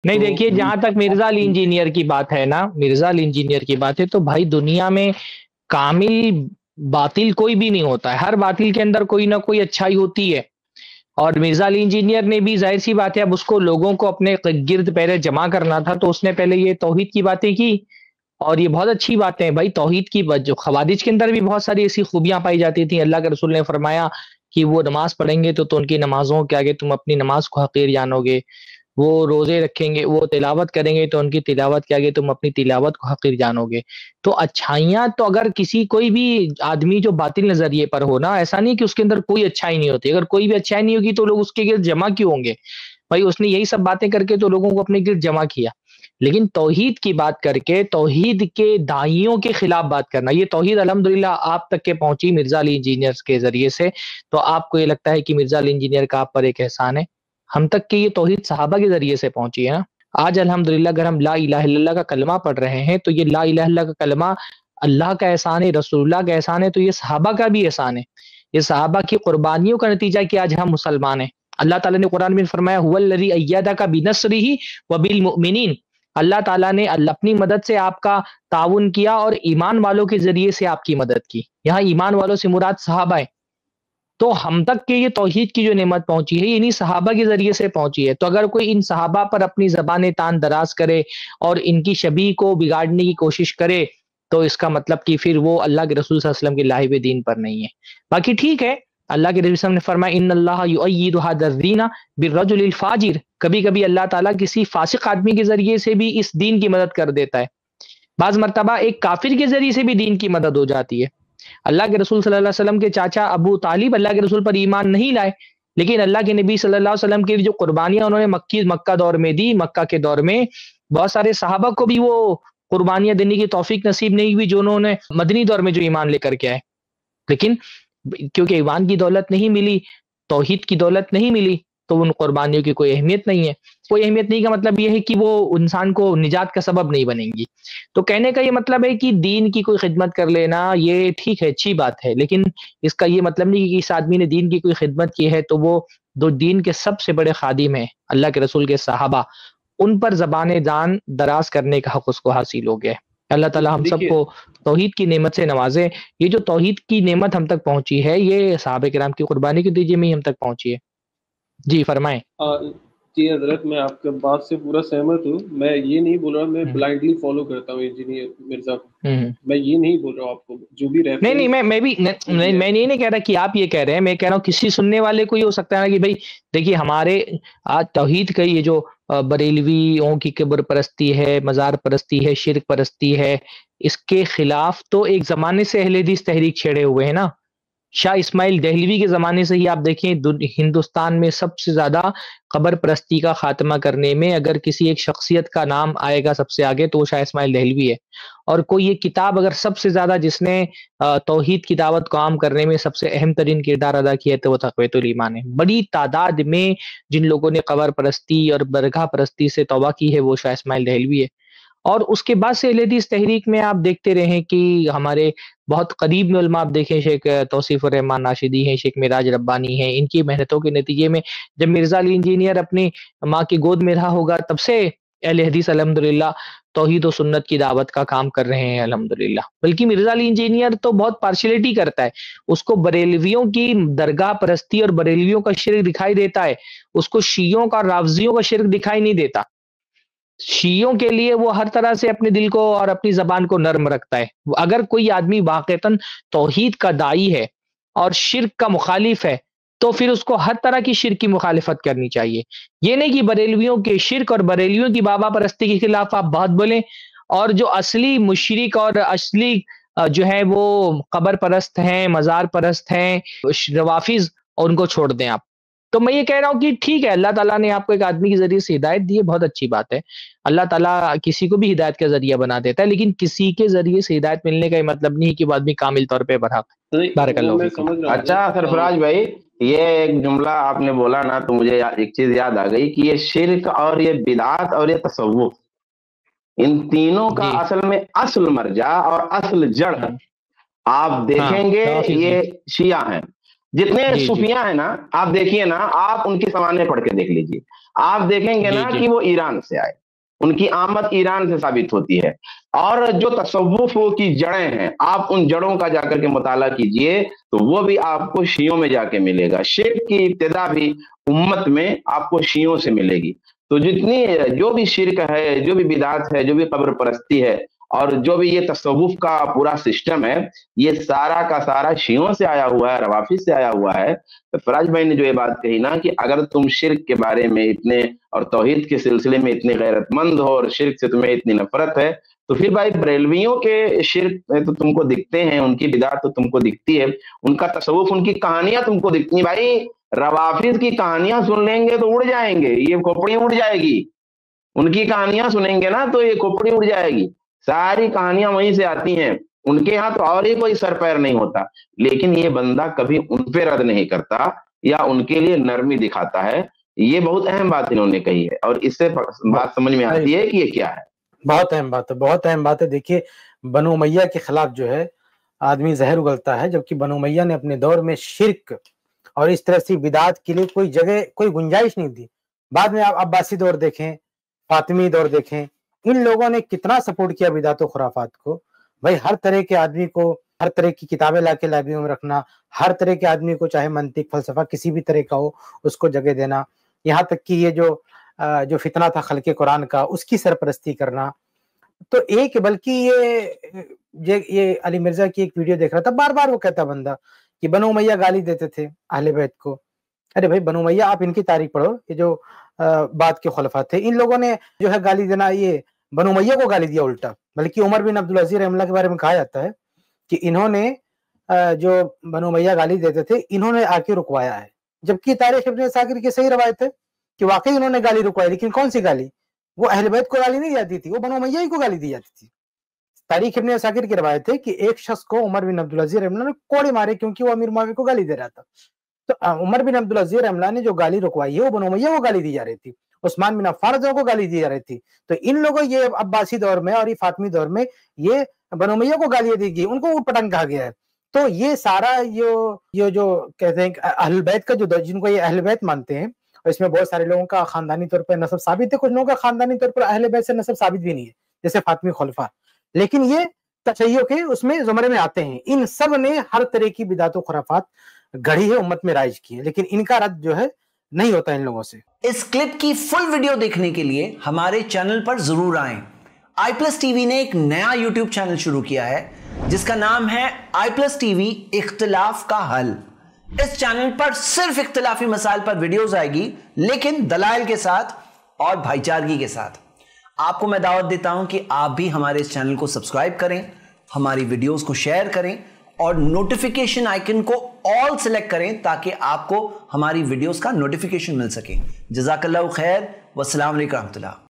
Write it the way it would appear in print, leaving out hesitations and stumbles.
نہیں دیکھیے، جہاں تک مرزا علی انجینئر کی بات ہے نا، مرزا علی انجینئر کی بات ہے، تو بھائی دنیا میں کامل باطل کوئی بھی نہیں ہوتا ہے، ہر باطل کے اندر کوئی نہ کوئی اچھائی ہوتی ہے۔ اور مرزا علی انجینئر نے بھی ظاہر سی بات ہے، اب اس کو لوگوں کو اپنے گرد پہلے جمع کرنا تھا، تو اس نے پہلے یہ توحید کی باتیں کی، اور یہ بہت اچھی باتیں ہیں بھائی۔ توحید کی جو خوارج کے اندر بھی بہت ساری ایسی خوبیاں پائی جاتی تھیں، اللہ کے رسول نے فرمایا کہ وہ نماز پڑھیں گے تو ان کی نمازوں کے آگے تم اپنی نماز کو حقیر جانو گے، وہ روزے رکھیں گے، وہ تلاوت کریں گے تو ان کی تلاوت کے آگے تم اپنی تلاوت کو حقیر جانو گے۔ تو اچھائیاں تو اگر کسی کوئی بھی آدمی جو باطل نظریے پر ہو نا، ایسا نہیں کہ اس کے اندر کوئی اچھائی نہیں ہوتی، اگر کوئی بھی اچھائی نہیں ہوگی تو لوگ اس کے گرد جمع کیوں ہوں گے؟ بھائی اس نے یہی سب باتیں کر کے تو لوگوں کو اپنے گرد جمع کیا، لیکن توحید کی بات کر کے توحید کے داعیوں کے خلاف بات کرنا، یہ توحید الحمدللہ آپ تک کے پہنچی مرزا علی انجینئرز کے ذریعے سے، تو آپ کو یہ لگتا ہے کہ مرزا علی انجینئر کا آپ پر ایک احسان ہے؟ ہم تک کہ یہ توحید صحابہ کے ذریعے سے پہنچی ہے نا۔ آج الحمدللہ اگر ہم لا الہ الا اللہ کا کلمہ پڑھ رہے ہیں تو یہ لا الہ الا اللہ کا کلمہ اللہ کا احسان ہے، رسول اللہ کا احسان ہے، تو یہ صحابہ کا بھی احسان ہے، یہ صحابہ کی قربانیوں کا نتیجہ کہ آج ہم مسلمان ہیں۔ اللہ تعالیٰ نے قرآن میں فرمایا هو الذی ایدک بنصرہ وبالمؤمنین، اللہ تعالیٰ نے اپنی مدد سے آپ کا تعاون کیا اور ایمان والوں کے ذریعے سے آپ کی مدد کی، یہاں ایمان والوں سے مراد صحابہ ہے۔ تو ہم تک کہ یہ توحید کی جو نعمت پہنچی ہے انہی صحابہ کے ذریعے سے پہنچی ہے، تو اگر کوئی ان صحابہ پر اپنی زبان تان دراز کرے اور ان کی شبیہ کو بگاڑنے کی کوشش کرے تو اس کا مطلب کہ پھر وہ اللہ کے رسول صلی اللہ علیہ وسلم کے لاہب دین پر نہیں ہے۔ باقی ٹھیک ہے، اللہ کے رسول صلی اللہ علیہ وسلم نے فرمایا ان اللہ یؤید ھذا الدین بالرجل الفاجر، کبھی کبھی اللہ تعالیٰ کسی فاسق آدمی کے ذریعے سے بھی اس دین کی مدد کر دیتا ہے، بعض مرتبہ ایک کافر کے ذریعے سے بھی دین کی مدد ہو جاتی ہے۔ اللہ کے رسول صلی اللہ علیہ وسلم کے چاچا ابو طالب اللہ کے رسول پر ایمان نہیں لائے، لیکن اللہ کے نبی صلی اللہ علیہ وسلم کی جو قربانیاں انہوں نے مکہ دور میں دی، مکہ کے دور میں بہت سارے صحابہ کو بھی وہ قربانیاں دینے کی توفیق نصیب نہیں ہوئی جو انہوں نے مدنی دور میں جو ایمان لے کر کے آئے، لیکن کیونکہ ایمان کی دولت نہیں ملی، توحید کی دولت نہیں ملی، تو ان قربانیوں کی کوئی اہمیت نہیں ہے۔ کوئی اہمیت نہیں کا مطلب یہ ہے کہ وہ انسان کو نجات کا سبب نہیں بنیں گی۔ تو کہنے کا یہ مطلب ہے کہ دین کی کوئی خدمت کر لینا یہ ٹھیک ہے، اچھی بات ہے، لیکن اس کا یہ مطلب نہیں کہ اس آدمی نے دین کی کوئی خدمت کی ہے تو وہ دو دین کے سب سے بڑے خادم ہیں اللہ کے رسول کے صحابہ، ان پر زبان دان دراز کرنے کا حق اس کو حاصل ہو گیا ہے۔ اللہ تعالیٰ ہم سب کو توحید کی نعمت سے نوازے۔ یہ جو توحید کی نعمت ہم تک پہنچی ہے یہ صحابہ کرام کی قربانی کے نتیجے میں ہی ہم تک پہنچی ہے۔ جی فرمائیں۔ جی حضرت، میں آپ کے بات سے پورا سہمت ہوں، میں یہ نہیں بول رہا میں بلائنڈلی فالو کرتا ہوں انجینئر مرزا کو، میں یہ نہیں بول رہا ہوں، آپ کو جو بھی نہیں میں بھی میں یہ نہیں کہہ رہا کہ آپ یہ کہہ رہے ہیں، میں کہہ رہا ہوں کسی سننے والے کو یہ ہو سکتا ہے نا کہ بھائی دیکھیے ہمارے آج توحید کا یہ جو بریلویوں کی قبر پرستی ہے، مزار پرستی ہے، شرک پرستی ہے، اس کے خلاف تو ایک زمانے سے اہل حدیث تحریک چھیڑے ہوئے ہیں نا۔ شاہ اسماعیل دہلوی کے زمانے سے ہی آپ دیکھیں ہندوستان میں سب سے زیادہ قبر پرستی کا خاتمہ کرنے میں اگر کسی ایک شخصیت کا نام آئے گا سب سے آگے تو وہ شاہ اسماعیل دہلوی ہے، اور کوئی یہ کتاب اگر سب سے زیادہ جس نے توحید کی دعوت کو عام کرنے میں سب سے اہم ترین کردار ادا کیا ہے تو وہ تقویۃ الایمان ہے۔ بڑی تعداد میں جن لوگوں نے قبر پرستی اور درگاہ پرستی سے توبہ کی ہے وہ شاہ اسماعیل دہلوی ہے، اور اس کے بعد سے اہل حدیث تحریک میں آپ دیکھتے رہیں کہ ہمارے بہت قریب میں علماء آپ دیکھیں، شیخ توصیف الرحمان ناشدی ہیں، شیخ معراج ربانی ہیں، ان کی محنتوں کے نتیجے میں جب مرزا علی انجینئر اپنی ماں کی گود میں رہا ہوگا تب سے اہل حدیث الحمدللہ توحید و سنت کی دعوت کا کام کر رہے ہیں الحمدللہ۔ بلکہ مرزا علی انجینئر تو بہت پارشلٹی کرتا ہے، اس کو بریلویوں کی درگاہ پرستی اور بریلویوں کا شرک دکھائی دیتا ہے، اس کو شیعوں کا رافضیوں کا شرک دکھائی نہیں دیتا۔ شیعوں کے لیے وہ ہر طرح سے اپنے دل کو اور اپنی زبان کو نرم رکھتا ہے۔ اگر کوئی آدمی واقعتاً توحید کا داعی ہے اور شرک کا مخالف ہے تو پھر اس کو ہر طرح کی شرک کی مخالفت کرنی چاہیے۔ یہ نہیں کہ بریلویوں کے شرک اور بریلویوں کی بابا پرستی کے خلاف آپ بات بولیں اور جو اصلی مشرک اور اصلی جو ہے وہ قبر پرست ہیں، مزار پرست ہیں، روافظ، اور ان کو چھوڑ دیں آپ۔ تو میں یہ کہہ رہا ہوں کہ ٹھیک ہے، اللہ تعالیٰ نے آپ کو ایک آدمی کے ذریعے سے ہدایت دی ہے، بہت اچھی بات ہے، اللہ تعالیٰ کسی کو بھی ہدایت کا ذریعہ بنا دیتا ہے، لیکن کسی کے ذریعے سے ہدایت ملنے کا یہ مطلب نہیں کہ وہ آدمی کامل طور پہ برحق ہے۔ بارک اللہ فیکم۔ اچھا سرفراز بھائی، یہ ایک جملہ آپ نے بولا نا تو مجھے ایک چیز یاد آ گئی کہ یہ شرک اور یہ بدعات اور یہ تصوف، ان تینوں کا اصل میں اصل مرجع اور اصل جڑ آپ دیکھیں گے یہ شیعہ ہیں۔ جتنے صوفیاء ہیں نا آپ دیکھیے نا، آپ ان کی سوانح پڑھ کے دیکھ لیجیے، آپ دیکھیں گے نا کہ وہ ایران سے آئے، ان کی آمد ایران سے ثابت ہوتی ہے. اور جو تصوف کی جڑیں ہیں، آپ ان جڑوں کا جا کر کے مطالعہ کیجئے تو وہ بھی آپ کو شیعوں میں جا کے ملے گا. شرک کی ابتدا بھی امت میں آپ کو شیعوں سے ملے گی. تو جتنی جو بھی شرک ہے، جو بھی بدعت ہے، جو بھی قبر پرستی ہے، اور جو بھی یہ تصوف کا پورا سسٹم ہے، یہ سارا کا سارا شیعوں سے آیا ہوا ہے، روافض سے آیا ہوا ہے. تو فراز بھائی نے جو یہ بات کہی نا کہ اگر تم شرک کے بارے میں اتنے اور توحید کے سلسلے میں اتنے غیرت مند ہو اور شرک سے تمہیں اتنی نفرت ہے، تو پھر بھائی بریلویوں کے شرک تو تم کو دکھتے ہیں، ان کی بدعت تو تم کو دکھتی ہے، ان کا تصوف، ان کی کہانیاں تم کو دکھتی ہیں. بھائی روافض کی کہانیاں سن لیں گے تو اڑ جائیں گے، یہ کھوپڑی اڑ جائے گی. ان کی کہانیاں سنیں گے نا تو یہ کھوپڑی اڑ جائے گی. ساری کہانیاں وہیں سے آتی ہیں، ان کے ہاں تو اور ہی کوئی سر پیر نہیں ہوتا. لیکن یہ بندہ کبھی ان پہ رد نہیں کرتا یا ان کے لیے نرمی دکھاتا ہے. یہ بہت اہم بات انہوں نے کہی ہے، اور اس سے بات سمجھ میں آتی ہے کہ یہ کیا ہے. بہت اہم بات ہے، بہت اہم بات ہے. دیکھیے بنو امیہ کے خلاف جو ہے آدمی زہر اگلتا ہے، جبکہ بنو امیہ نے اپنے دور میں شرک اور اس طرح سے بدعات کے لیے کوئی جگہ، کوئی گنجائش نہیں دی. بعد میں آپ عباسی دور دیکھیں، فاطمی دور دیکھیں، ان لوگوں نے کتنا سپورٹ کیا بدعات و خرافات کو. بھائی ہر طرح کے آدمی کو ہر طرح کی کتابیں لا کے لائبریریوں میں رکھنا، ہر طرح کے آدمی کو چاہے منطق فلسفہ کسی بھی طرح کا ہو اس کو جگہ دینا، یہاں تک کہ یہ جو فتنہ تھا خلق قرآن کا اس کی سرپرستی کرنا. تو ایک بلکہ یہ علی مرزا کی ایک ویڈیو دیکھ رہا تھا، بار بار وہ کہتا بندہ کہ بنو امیہ گالی دیتے تھے اہل بیت کو. ارے بھائی بنو امیہ آپ ان کی تاریخ پڑھو، یہ جو بعد کے خلفاء تھے ان لوگوں نے جو ہے گالی دینا، یہ بنو امیہ کو گالی دیا الٹا. بلکہ عمر بن عبدالعزیز رحمہ اللہ کے بارے میں کہا جاتا ہے کہ انہوں نے جو بنو امیہ گالی دیتے تھے انہوں نے آ کے رکوایا ہے. جبکہ تاریخ ابن عساکر کی صحیح روایت ہے کہ واقعی انہوں نے گالی رکوائی، لیکن کون سی گالی؟ وہ اہل بیت کو گالی نہیں جاتی تھی، وہ بنو امیہ ہی کو گالی دی جاتی تھی. تاریخ ابن عساکر کی روایت ہے کہ ایک شخص کو عمر بن عبدالعزیز رحمہ اللہ نے کوڑے مارے کیونکہ وہ امیر معاویہ کو گالی دے رہا تھا. تو عمر بن عبدالعزیز رحمہ اللہ نے جو گالی رکوائی ہے وہ بنو امیہ کو گالی دی جا رہی تھی، عثمان بن عفان کو گالی دی جا رہی تھی. تو ان لوگوں یہ عباسی دور میں اور یہ فاطمی دور میں یہ بنو امیہ کو گالیاں دی گئی، ان کو اوٹ پٹنگ کہا گیا ہے. تو یہ سارا یہ جو کہتے ہیں اہل بیت کا جو جن کو یہ اہل بیت مانتے ہیں، اور اس میں بہت سارے لوگوں کا خاندانی طور پر نسب ثابت ہے، کچھ لوگوں کا خاندانی طور پر اہل بیت سے نسب ثابت بھی نہیں ہے جیسے فاطمی خلفاء، لیکن یہ تشیع کے اس میں زمرے میں آتے ہیں. ان سب نے ہر طرح کی بدعت و خرافات گھڑی ہے، امت میں رائج کی ہے، لیکن ان کا رد جو ہے نہیں ہوتا ان لوگوں سے. اس کلپ کی فل ویڈیو دیکھنے کے لیے ہمارے چینل پر ضرور آئیں. آئی پلس ٹی وی نے ایک نیا یوٹیوب چینل شروع کیا ہے جس کا نام ہے آئی پلس ٹی وی اختلاف کا حل. اس چینل پر صرف اختلافی مسائل پر ویڈیوز آئے گی، لیکن دلائل کے ساتھ اور بھائی چارگی کے ساتھ. آپ کو میں دعوت دیتا ہوں کہ آپ بھی ہمارے اس چینل کو سبسکرائب کریں، ہماری ویڈیوز کو شیئر کریں اور نوٹیفیکیشن آئیکن کو آل سلیکٹ کریں تاکہ آپ کو ہماری ویڈیوز کا نوٹیفیکیشن مل سکے. جزاک اللہ خیر، والسلام علیکم ورحمۃ اللہ.